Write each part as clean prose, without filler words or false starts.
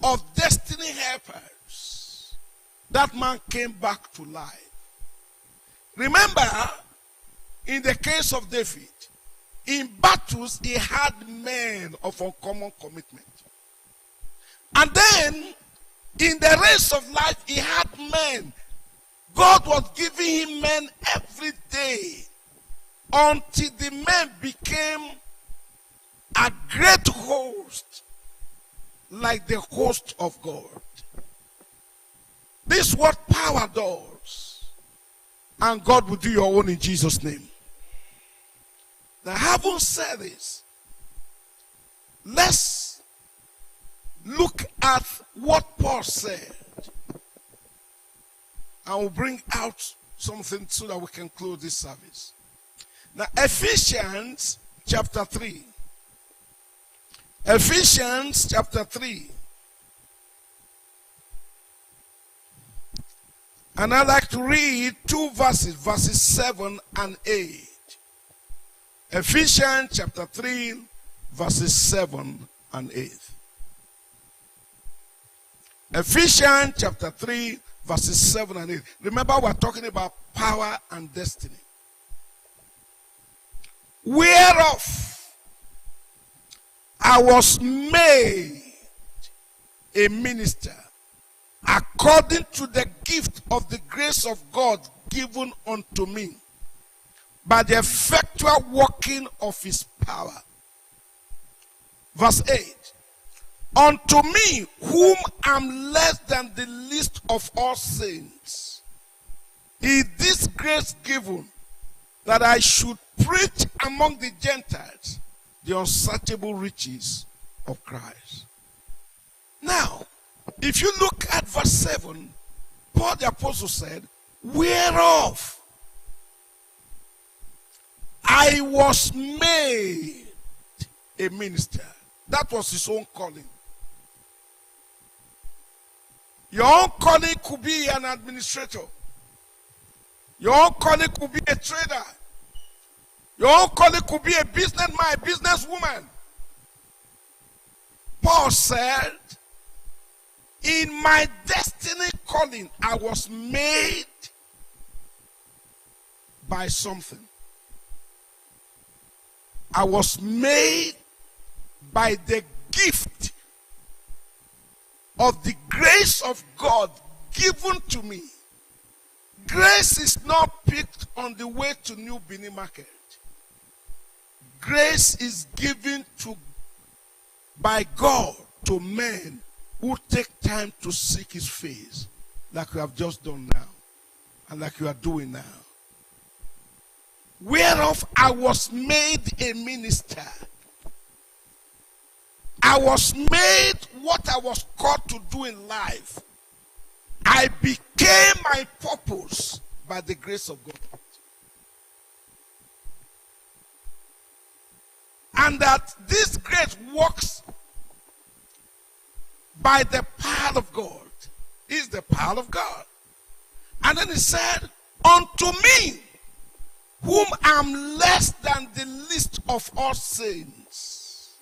of destiny helpers, that man came back to life. Remember, in the case of David, in battles, he had men of uncommon commitment. And then, in the race of life, he had men. God was giving him men every day until the men became a great host, like the host of God. This is what power does. And God will do your own in Jesus' name. Now, having said this, let's look at what Paul said. I will bring out something so that we can close this service. Now, Ephesians chapter 3. Ephesians chapter 3. And I'd like to read two verses, verses 7 and 8. Ephesians chapter 3, verses 7 and 8. Ephesians chapter 3, verses 7 and 8. Remember, we're talking about power and destiny. Whereof I was made a minister according to the gift of the grace of God given unto me, by the effectual working of his power. Verse 8. Unto me, whom am less than the least of all saints, is this grace given, that I should preach among the Gentiles the unsearchable riches of Christ. Now, if you look at verse 7, Paul the apostle said, whereof I was made a minister. That was his own calling. Your own calling could be an administrator. Your own calling could be a trader. Your own calling could be a businessman, a businesswoman. Paul said, in my destiny calling, I was made by something. I was made by the gift of the grace of God given to me. Grace is not picked on the way to New Benin Market. Grace is given by God to men who take time to seek his face, like you have just done now, and like you are doing now. Whereof I was made a minister. I was made what I was called to do in life. I became my purpose by the grace of God. And that this grace works by the power of God. Is the power of God. And then he said, unto me, whom am less than the least of all saints,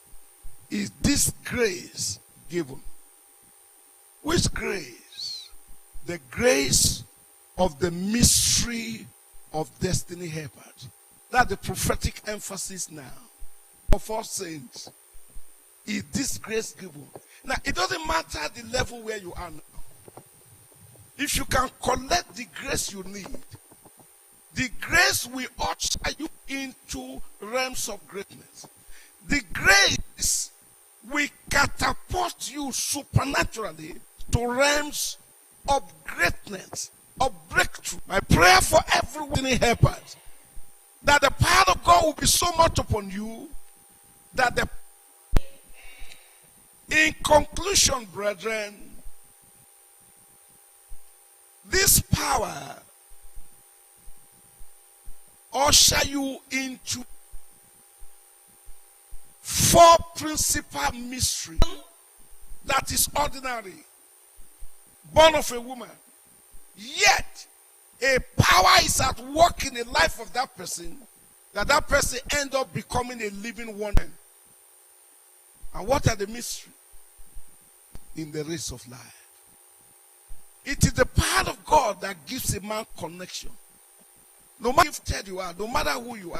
is this grace given. Which grace? The grace of the mystery of destiny helpers. That's the prophetic emphasis now. Of all saints, is this grace given. Now, it doesn't matter the level where you are now. If you can collect the grace you need, the grace will usher you into realms of greatness. The grace will catapult you supernaturally to realms of greatness, of breakthrough. My prayer for everyone in helpers, that the power of God will be so much upon you, that in conclusion, brethren, this power usher you into four principal mysteries that is ordinary, born of a woman. Yet, a power is at work in the life of that person, that person end up becoming a living wonder. And what are the mysteries? in the race of life. It is the power of God that gives a man connection. No matter how gifted you are, no matter who you are,